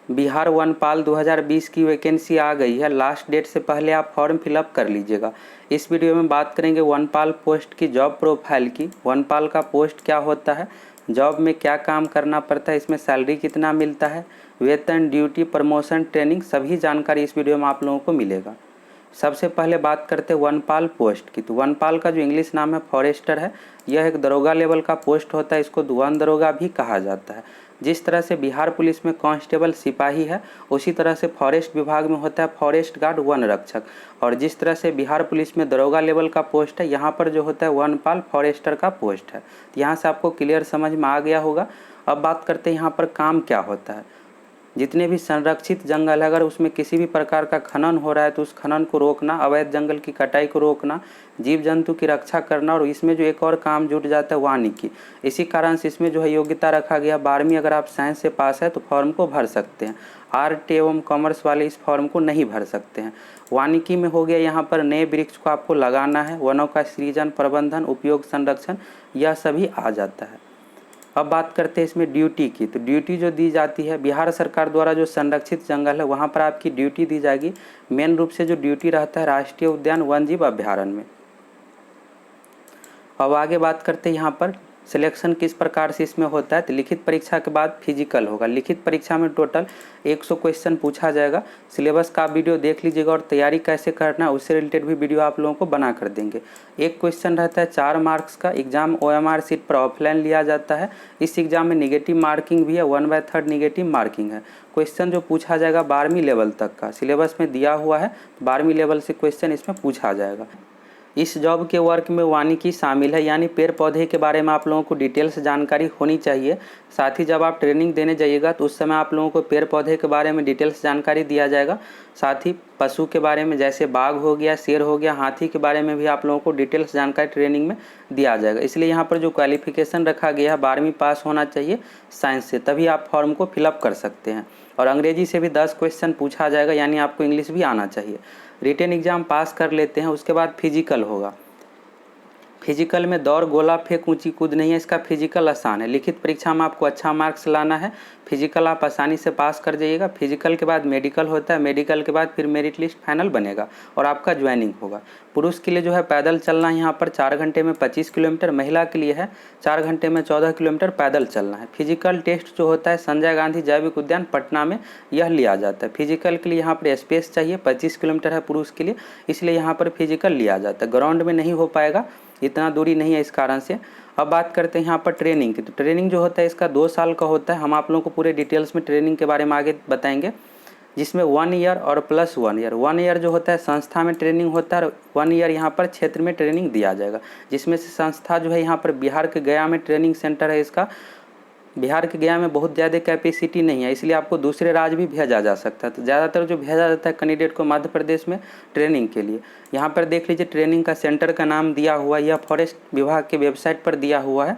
बिहार वनपाल 2020 की वैकेंसी आ गई है। लास्ट डेट से पहले आप फॉर्म फिलअप कर लीजिएगा। इस वीडियो में बात करेंगे वनपाल पोस्ट की जॉब प्रोफाइल की। वनपाल का पोस्ट क्या होता है, जॉब में क्या काम करना पड़ता है, इसमें सैलरी कितना मिलता है, वेतन, ड्यूटी, प्रमोशन, ट्रेनिंग, सभी जानकारी इस वीडियो में आप लोगों को मिलेगा। सबसे पहले बात करते हैं वनपाल पोस्ट की। तो वनपाल का जो इंग्लिश नाम है फॉरेस्टर है। यह एक दरोगा लेवल का पोस्ट होता है, इसको वन दरोगा भी कहा जाता है। जिस तरह से बिहार पुलिस में कांस्टेबल सिपाही है, उसी तरह से फॉरेस्ट विभाग में होता है फॉरेस्ट गार्ड वन रक्षक। और जिस तरह से बिहार पुलिस में दरोगा लेवल का पोस्ट है, यहाँ पर जो होता है वनपाल फॉरेस्टर का पोस्ट है। यहाँ से आपको क्लियर समझ में आ गया होगा। अब बात करते हैं यहाँ पर काम क्या होता है। जितने भी संरक्षित जंगल है, अगर उसमें किसी भी प्रकार का खनन हो रहा है तो उस खनन को रोकना, अवैध जंगल की कटाई को रोकना, जीव जंतु की रक्षा करना, और इसमें जो एक और काम जुट जाता है वानिकी। इसी कारण से इसमें जो है योग्यता रखा गया 12वीं। अगर आप साइंस से पास है तो फॉर्म को भर सकते हैं। आर्ट एवं कॉमर्स वाले इस फॉर्म को नहीं भर सकते हैं। वानिकी में हो गया यहाँ पर नए वृक्ष को आपको लगाना है, वनों का सृजन, प्रबंधन, उपयोग, संरक्षण, यह सभी आ जाता है। अब बात करते हैं इसमें ड्यूटी की। तो ड्यूटी जो दी जाती है बिहार सरकार द्वारा, जो संरक्षित जंगल है वहाँ पर आपकी ड्यूटी दी जाएगी। मेन रूप से जो ड्यूटी रहता है राष्ट्रीय उद्यान वन जीव अभ्यारण्य में। अब आगे बात करते हैं यहाँ पर सिलेक्शन किस प्रकार से इसमें होता है। तो लिखित परीक्षा के बाद फिजिकल होगा। लिखित परीक्षा में टोटल 100 क्वेश्चन पूछा जाएगा। सिलेबस का वीडियो देख लीजिएगा और तैयारी कैसे करना है उससे रिलेटेड भी वीडियो आप लोगों को बना कर देंगे। एक क्वेश्चन रहता है 4 मार्क्स का। एग्जाम OMR सीट पर ऑफलाइन लिया जाता है। इस एग्जाम में निगेटिव मार्किंग भी है, 1/3 निगेटिव मार्किंग है। क्वेश्चन जो पूछा जाएगा 12वीं लेवल तक का सिलेबस में दिया हुआ है। 12वीं लेवल से क्वेश्चन इसमें पूछा जाएगा। इस जॉब के वर्क में वानिकी शामिल है, यानी पेड़ पौधे के बारे में आप लोगों को डिटेल्स जानकारी होनी चाहिए। साथ ही जब आप ट्रेनिंग देने जाइएगा तो उस समय आप लोगों को पेड़ पौधे के बारे में डिटेल्स जानकारी दिया जाएगा। साथ ही पशु के बारे में, जैसे बाघ हो गया, शेर हो गया, हाथी के बारे में भी आप लोगों को डिटेल्स जानकारी ट्रेनिंग में दिया जाएगा। इसलिए यहाँ पर जो क्वालिफिकेशन रखा गया है 12वीं पास होना चाहिए साइंस से, तभी आप फॉर्म को फिलअप कर सकते हैं। और अंग्रेजी से भी 10 क्वेश्चन पूछा जाएगा, यानी आपको इंग्लिश भी आना चाहिए। रिटेन एग्जाम पास कर लेते हैं, उसके बाद फिजिकल होगा। फिजिकल में दौड़, गोला फेंक, ऊंची कूद नहीं है, इसका फिजिकल आसान है। लिखित परीक्षा में आपको अच्छा मार्क्स लाना है, फिजिकल आप आसानी से पास कर जाइएगा। फिजिकल के बाद मेडिकल होता है, मेडिकल के बाद फिर मेरिट लिस्ट फाइनल बनेगा और आपका ज्वाइनिंग होगा। पुरुष के लिए जो है पैदल चलना है यहाँ पर 4 घंटे में 25 किलोमीटर, महिला के लिए है 4 घंटे में 14 किलोमीटर पैदल चलना है। फिजिकल टेस्ट जो होता है संजय गांधी जैविक उद्यान पटना में यह लिया जाता है। फिजिकल के लिए यहाँ पर स्पेस चाहिए, 25 किलोमीटर है पुरुष के लिए, इसलिए यहाँ पर फिजिकल लिया जाता है। ग्राउंड में नहीं हो पाएगा, इतना दूरी नहीं है इस कारण से। अब बात करते हैं यहाँ पर ट्रेनिंग की। तो ट्रेनिंग जो होता है इसका 2 साल का होता है। हम आप लोगों को पूरे डिटेल्स में ट्रेनिंग के बारे में आगे बताएंगे, जिसमें 1 ईयर और प्लस 1 ईयर। 1 ईयर जो होता है संस्था में ट्रेनिंग होता है और 1 ईयर यहाँ पर क्षेत्र में ट्रेनिंग दिया जाएगा। जिसमें से संस्था जो है यहाँ पर बिहार के गया में ट्रेनिंग सेंटर है इसका। बिहार के गया में बहुत ज़्यादा कैपेसिटी नहीं है, इसलिए आपको दूसरे राज्य भी भेजा जा सकता है। तो ज़्यादातर जो भेजा जाता है कैंडिडेट को मध्य प्रदेश में ट्रेनिंग के लिए। यहाँ पर देख लीजिए ट्रेनिंग का सेंटर का नाम दिया हुआ है, यह फॉरेस्ट विभाग के वेबसाइट पर दिया हुआ है।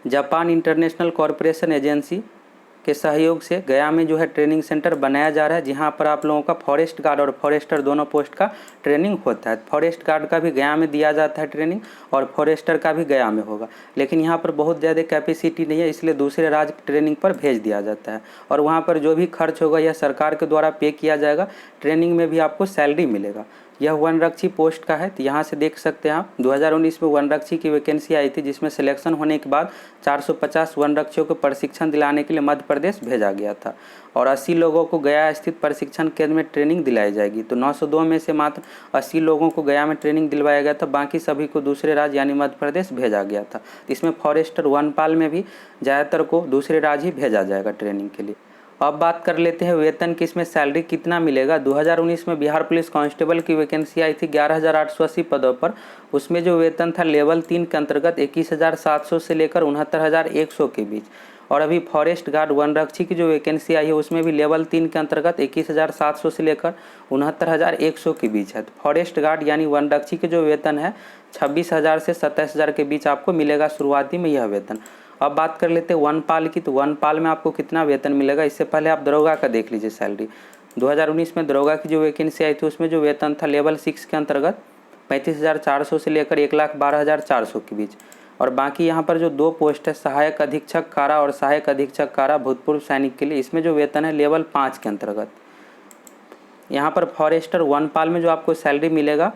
जापान इंटरनेशनल कॉरपोरेशन एजेंसी के सहयोग से गया में जो है ट्रेनिंग सेंटर बनाया जा रहा है, जहां पर आप लोगों का फॉरेस्ट गार्ड और फॉरेस्टर दोनों पोस्ट का ट्रेनिंग होता है। फॉरेस्ट गार्ड का भी गया में दिया जाता है ट्रेनिंग और फॉरेस्टर का भी गया में होगा, लेकिन यहाँ पर बहुत ज़्यादा कैपेसिटी नहीं है, इसलिए दूसरे राज्य ट्रेनिंग पर भेज दिया जाता है। और वहाँ पर जो भी खर्च होगा यह सरकार के द्वारा पे किया जाएगा। ट्रेनिंग में भी आपको सैलरी मिलेगा। यह वनरक्षी पोस्ट का है। तो यहाँ से देख सकते हैं आप 2019 में वनरक्षी की वैकेंसी आई थी, जिसमें सिलेक्शन होने के बाद 450 वनरक्षियों को प्रशिक्षण दिलाने के लिए मध्य प्रदेश भेजा गया था और 80 लोगों को गया स्थित प्रशिक्षण केंद्र में ट्रेनिंग दिलाई जाएगी। तो 902 में से मात्र 80 लोगों को गया में ट्रेनिंग दिलवाया गया था, बाकी सभी को दूसरे राज्य यानी मध्य प्रदेश भेजा गया था। इसमें फॉरेस्टर वनपाल में भी ज़्यादातर को दूसरे राज्य ही भेजा जाएगा ट्रेनिंग के लिए। अब बात कर लेते हैं वेतन की, इसमें सैलरी कितना मिलेगा। 2019 में बिहार पुलिस कांस्टेबल की वैकेंसी आई थी 11,880 पदों पर। उसमें जो वेतन था लेवल 3 के अंतर्गत 21,700 से लेकर 69,100 के बीच। और अभी फॉरेस्ट गार्ड वनरक्षी की जो वैकेंसी आई है उसमें भी लेवल 3 के अंतर्गत 21,700 से लेकर 69,100 के बीच है। तो फॉरेस्ट गार्ड यानी वनरक्षी के जो वेतन है 26,000 से 27,000 के बीच आपको मिलेगा शुरुआती में यह वेतन। अब बात कर लेते हैं वनपाल की। तो वनपाल में आपको कितना वेतन मिलेगा, इससे पहले आप दरोगा का देख लीजिए सैलरी। 2019 में दरोगा की जो वैकेंसी आई थी उसमें जो वेतन था लेवल 6 के अंतर्गत 35,400 से लेकर 1,12,400 के बीच। और बाकी यहाँ पर जो 2 पोस्ट है सहायक अधीक्षक कारा और सहायक अधीक्षक कारा भूतपूर्व सैनिक के लिए, इसमें जो वेतन है लेवल 5 के अंतर्गत। यहाँ पर फॉरेस्टर वनपाल में जो आपको सैलरी मिलेगा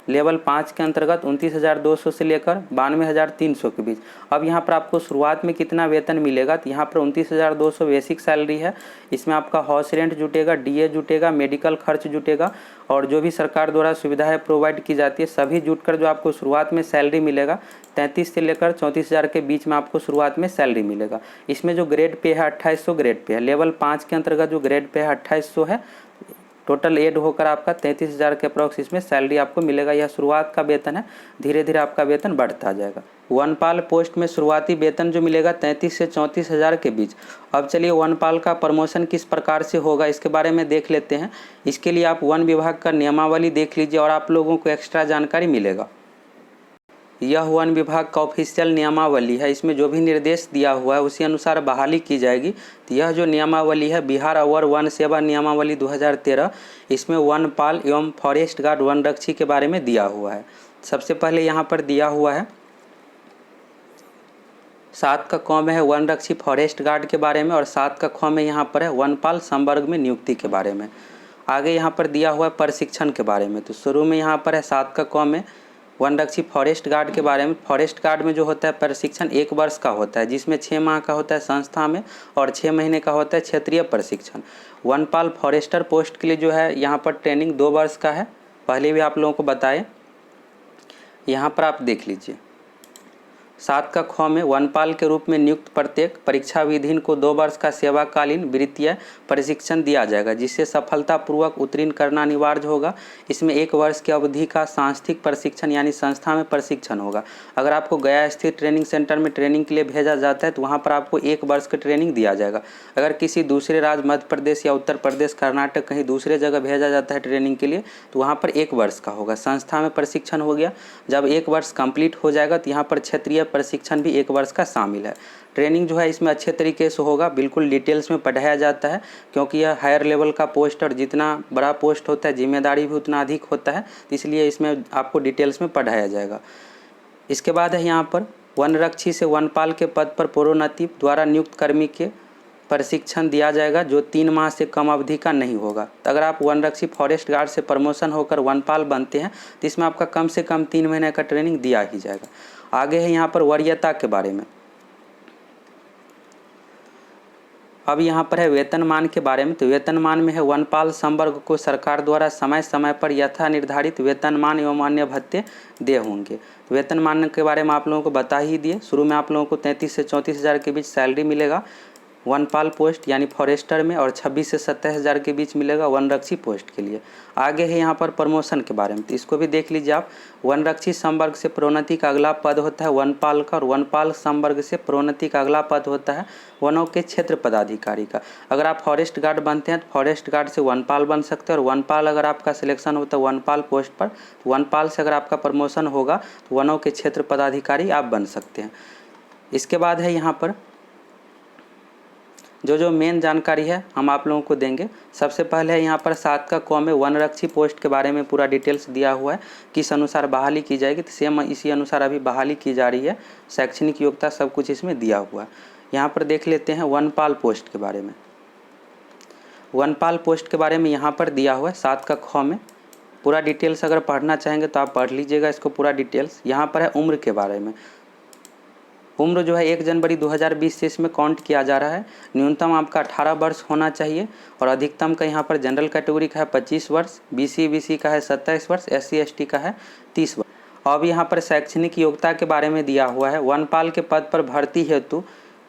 लेवल 5 के अंतर्गत 29,200 से लेकर 92,300 के बीच। अब यहाँ पर आपको शुरुआत में कितना वेतन मिलेगा, तो यहाँ पर 29,200 बेसिक सैलरी है। इसमें आपका हाउस रेंट जुटेगा, डीए जुटेगा, मेडिकल खर्च जुटेगा और जो भी सरकार द्वारा सुविधाएं प्रोवाइड की जाती है सभी जुटकर जो आपको शुरुआत में सैलरी मिलेगा 33 से लेकर 34,000 के बीच में आपको शुरुआत में सैलरी मिलेगा। इसमें जो ग्रेड पे है 2800 ग्रेड पे है। लेवल 5 के अंतर्गत जो ग्रेड पे है 2800 है। टोटल एड होकर आपका 33,000 के अप्रॉक्स इसमें सैलरी आपको मिलेगा। यह शुरुआत का वेतन है, धीरे धीरे आपका वेतन बढ़ता जाएगा। वनपाल पोस्ट में शुरुआती वेतन जो मिलेगा 33 से 34,000 के बीच। अब चलिए वनपाल का प्रमोशन किस प्रकार से होगा इसके बारे में देख लेते हैं। इसके लिए आप वन विभाग का नियमावली देख लीजिए और आप लोगों को एक्स्ट्रा जानकारी मिलेगा। यह वन विभाग का ऑफिशियल नियमावली है। इसमें जो भी निर्देश दिया हुआ है उसी अनुसार बहाली की जाएगी। तो यह जो नियमावली है बिहार अवर वन सेवा नियमावली 2013, इसमें वनपाल एवं फॉरेस्ट गार्ड वन रक्षी के बारे में दिया हुआ है। सबसे पहले यहाँ पर दिया हुआ है 7 का क में है वन रक्षी फॉरेस्ट गार्ड के बारे में और 7 का ख में यहाँ पर है वनपाल संवर्ग में नियुक्ति के बारे में। आगे यहाँ पर दिया हुआ है प्रशिक्षण के बारे में। तो शुरू में यहाँ पर है 7 का क में वन रक्षी फॉरेस्ट गार्ड के बारे में। फॉरेस्ट गार्ड में जो होता है प्रशिक्षण 1 वर्ष का होता है, जिसमें 6 माह का होता है संस्था में और 6 महीने का होता है क्षेत्रीय प्रशिक्षण। वनपाल फॉरेस्टर पोस्ट के लिए जो है यहाँ पर ट्रेनिंग 2 वर्ष का है, पहले भी आप लोगों को बताए। यहाँ पर आप देख लीजिए 7 का ख में वनपाल के रूप में नियुक्त प्रत्येक परीक्षा विधीन को 2 वर्ष का सेवाकालीन वृत्तीय प्रशिक्षण दिया जाएगा, जिससे सफलतापूर्वक उत्तीर्ण करना अनिवार्य होगा। इसमें 1 वर्ष की अवधि का सांस्थिक प्रशिक्षण यानी संस्था में प्रशिक्षण होगा। अगर आपको गया स्थित ट्रेनिंग सेंटर में ट्रेनिंग के लिए भेजा जाता है तो वहाँ पर आपको 1 वर्ष का ट्रेनिंग दिया जाएगा। अगर किसी दूसरे राज्य मध्य प्रदेश या उत्तर प्रदेश कर्नाटक कहीं दूसरे जगह भेजा जाता है ट्रेनिंग के लिए तो वहाँ पर 1 वर्ष का होगा। संस्था में प्रशिक्षण हो गया। जब 1 वर्ष कंप्लीट हो जाएगा तो यहाँ पर क्षेत्रीय प्रशिक्षण भी 1 वर्ष का शामिल है। ट्रेनिंग जो है इसमें अच्छे तरीके से होगा, बिल्कुल डिटेल्स में पढ़ाया जाता है, क्योंकि यह हायर लेवल का पोस्ट और जितना बड़ा पोस्ट होता है जिम्मेदारी भी उतना अधिक होता है, इसलिए इसमें आपको डिटेल्स में पढ़ाया जाएगा। इसके बाद है यहाँ पर वन रक्षी से वनपाल के पद पर प्रोन्नति द्वारा नियुक्त कर्मी के प्रशिक्षण दिया जाएगा, जो 3 माह से कम अवधि का नहीं होगा। तो अगर आप वन रक्षी फॉरेस्ट गार्ड से प्रमोशन होकर वनपाल बनते हैं तो इसमें आपका कम से कम 3 महीने का ट्रेनिंग दिया ही जाएगा। आगे है यहाँ पर वरीयता के बारे में। अब यहाँ पर है वेतनमान के बारे में। तो वेतनमान में है वनपाल संवर्ग को सरकार द्वारा समय समय पर यथा निर्धारित वेतनमान एवं अन्य भत्ते दे होंगे। तो वेतनमान के बारे में आप लोगों को बता ही दिए। शुरू में आप लोगों को 33 से 34,000 के बीच सैलरी मिलेगा वनपाल पोस्ट यानी फॉरेस्टर में, और 26 से 27,000 के बीच मिलेगा वन रक्षी पोस्ट के लिए। आगे है यहाँ पर प्रमोशन के बारे में, तो इसको भी देख लीजिए आप। वन रक्षी संवर्ग से प्रोन्नति का अगला पद होता है वनपाल का, और वनपाल संवर्ग से प्रोन्नति का अगला पद होता है वनों के क्षेत्र पदाधिकारी का। अगर आप फॉरेस्ट गार्ड बनते हैं तो फॉरेस्ट गार्ड से वनपाल बन सकते हैं, और वनपाल अगर आपका सिलेक्शन होता है वनपाल पोस्ट पर, तो वनपाल से अगर आपका प्रमोशन होगा तो वनों के क्षेत्र पदाधिकारी आप बन सकते हैं। इसके बाद है यहाँ पर जो मेन जानकारी है हम आप लोगों को देंगे। सबसे पहले है यहाँ पर 7 का क में वन रक्षी पोस्ट के बारे में पूरा डिटेल्स दिया हुआ है, किस अनुसार बहाली की जाएगी। तो सेम इसी अनुसार अभी बहाली की जा रही है, शैक्षणिक योग्यता सब कुछ इसमें दिया हुआ है। यहाँ पर देख लेते हैं वनपाल पोस्ट के बारे में। वनपाल पोस्ट के बारे में यहाँ पर दिया हुआ है 7 का ख में पूरा डिटेल्स। अगर पढ़ना चाहेंगे तो आप पढ़ लीजिएगा इसको पूरा डिटेल्स। यहाँ पर है उम्र के बारे में। उम्र जो है 1 जनवरी 2020 से इसमें काउंट किया जा रहा है। न्यूनतम आपका 18 वर्ष होना चाहिए, और अधिकतम का यहाँ पर जनरल कैटेगरी का है 25 वर्ष, BC का है 27 वर्ष, SC/ST का है 30 वर्ष। अब यहाँ पर शैक्षणिक योग्यता के बारे में दिया हुआ है। वनपाल के पद पर भर्ती हेतु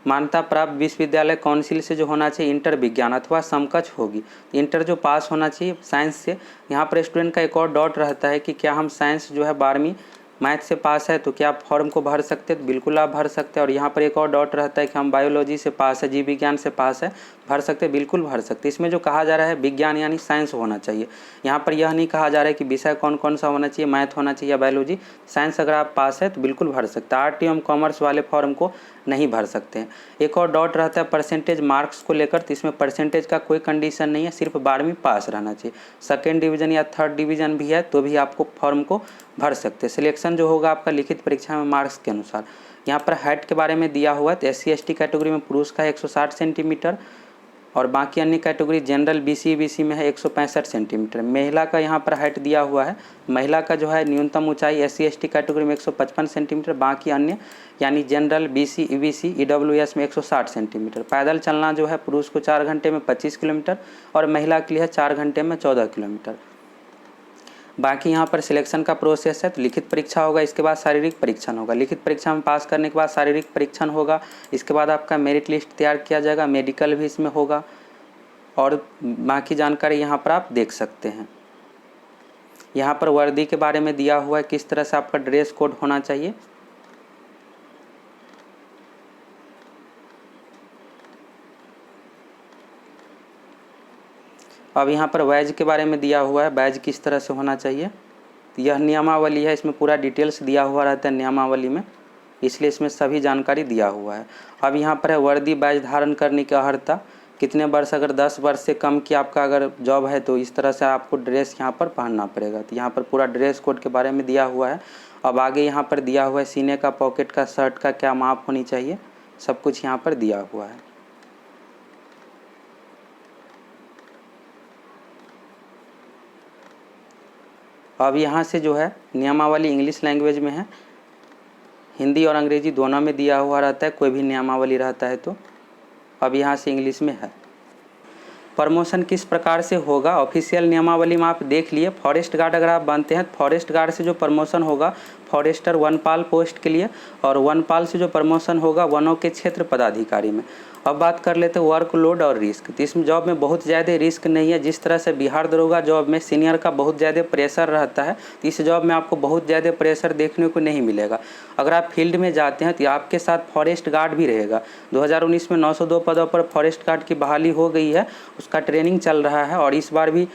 मान्यता प्राप्त विश्वविद्यालय काउंसिल से जो होना चाहिए इंटर विज्ञान अथवा समकक्ष होगी। इंटर जो पास होना चाहिए साइंस से। यहाँ पर स्टूडेंट का एक और डाउट रहता है कि क्या हम साइंस जो है 12वीं मैथ से पास है तो क्या आप फॉर्म को भर सकते हैं, तो बिल्कुल आप भर सकते हैं। और यहाँ पर एक और डाउट रहता है कि हम बायोलॉजी से पास है, जीव विज्ञान से पास है, भर सकते हैं, बिल्कुल भर सकते हैं। इसमें जो कहा जा रहा है विज्ञान यानी साइंस होना चाहिए। यहाँ पर यह नहीं कहा जा रहा है कि विषय कौन कौन सा होना चाहिए, मैथ होना चाहिए या बायोलॉजी। साइंस अगर आप पास है तो बिल्कुल भर सकते हैं। आर्ट एवं कॉमर्स वाले फॉर्म को नहीं भर सकते हैं। एक और डाउट रहता है परसेंटेज मार्क्स को लेकर, तो इसमें परसेंटेज का कोई कंडीशन नहीं है, सिर्फ 12वीं पास रहना चाहिए। सेकेंड डिवीज़न या थर्ड डिवीज़न भी है तो भी आपको फॉर्म को भर सकते हैं। सिलेक्शन जो होगा आपका लिखित परीक्षा में मार्क्स के अनुसार। यहाँ पर हाइट के बारे में दिया हुआ है, तो SC/ST कैटेगरी में पुरुष का 160 सेंटीमीटर और बाकी अन्य कैटेगरी जनरल BC में है 165 सेंटीमीटर। महिला का यहाँ पर हाइट दिया हुआ है, महिला का जो है न्यूनतम ऊंचाई SC/ST कैटेगरी में 155 सेंटीमीटर, बाकी अन्य यानी जनरल BC EBC EWS में 160 सेंटीमीटर। पैदल चलना जो है पुरुष को 4 घंटे में 25 किलोमीटर और महिला के लिए है 4 घंटे में 14 किलोमीटर। बाकी यहाँ पर सिलेक्शन का प्रोसेस है, तो लिखित परीक्षा होगा, इसके बाद शारीरिक परीक्षण होगा। लिखित परीक्षा में पास करने के बाद शारीरिक परीक्षण होगा, इसके बाद आपका मेरिट लिस्ट तैयार किया जाएगा, मेडिकल भी इसमें होगा और बाकी जानकारी यहाँ पर आप देख सकते हैं। यहाँ पर वर्दी के बारे में दिया हुआ है, किस तरह से आपका ड्रेस कोड होना चाहिए। अब यहाँ पर बैज के बारे में दिया हुआ है, बैज किस तरह से होना चाहिए। यह नियमावली है, इसमें पूरा डिटेल्स दिया हुआ रहता है नियमावली में, इसलिए इसमें सभी जानकारी दिया हुआ है। अब यहाँ पर है वर्दी बैज धारण करने की अर्हता, कितने वर्ष, अगर 10 वर्ष से कम की आपका अगर जॉब है तो इस तरह से आपको ड्रेस यहाँ पर पहनना पड़ेगा। तो यहाँ पर पूरा ड्रेस कोड के बारे में दिया हुआ है। अब आगे यहाँ पर दिया हुआ है सीने का, पॉकेट का, शर्ट का क्या माप होनी चाहिए, सब कुछ यहाँ पर दिया हुआ है। अब यहाँ से जो है नियमावली इंग्लिश लैंग्वेज में है, हिंदी और अंग्रेजी दोनों में दिया हुआ रहता है, कोई भी नियमावली रहता है तो। अब यहाँ से इंग्लिश में है। प्रमोशन किस प्रकार से होगा, ऑफिशियल नियमावली में आप देख लिए। फॉरेस्ट गार्ड अगर आप बनते हैं तो फॉरेस्ट गार्ड से जो प्रमोशन होगा फॉरेस्टर वनपाल पोस्ट के लिए, और वनपाल से जो प्रमोशन होगा वनों के क्षेत्र पदाधिकारी में। अब बात कर लेते हैं वर्कलोड और रिस्क। तो इस जॉब में बहुत ज़्यादा रिस्क नहीं है, जिस तरह से बिहार दरोगा जॉब में सीनियर का बहुत ज़्यादा प्रेशर रहता है, तो इस जॉब में आपको बहुत ज़्यादा प्रेशर देखने को नहीं मिलेगा। अगर आप फील्ड में जाते हैं तो आपके साथ फॉरेस्ट गार्ड भी रहेगा। 2019 में 902 पदों पर फॉरेस्ट गार्ड की बहाली हो गई है, उसका ट्रेनिंग चल रहा है और इस बार भी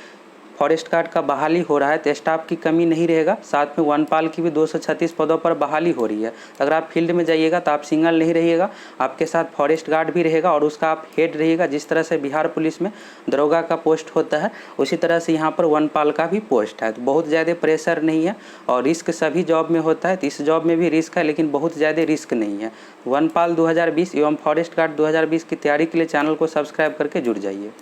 फॉरेस्ट गार्ड का बहाली हो रहा है, तो स्टाफ की कमी नहीं रहेगा। साथ में वनपाल की भी 236 पदों पर बहाली हो रही है। अगर आप फील्ड में जाइएगा तो आप सिंगल नहीं रहिएगा, आपके साथ फॉरेस्ट गार्ड भी रहेगा और उसका आप हेड रहिएगा। जिस तरह से बिहार पुलिस में दरोगा का पोस्ट होता है उसी तरह से यहाँ पर वनपाल का भी पोस्ट है। तो बहुत ज़्यादा प्रेशर नहीं है और रिस्क सभी जॉब में होता है, तो इस जॉब में भी रिस्क है लेकिन बहुत ज़्यादा रिस्क नहीं है। वनपाल 2020 एवं फॉरेस्ट गार्ड 2020 की तैयारी के लिए चैनल को सब्सक्राइब करके जुड़ जाइए।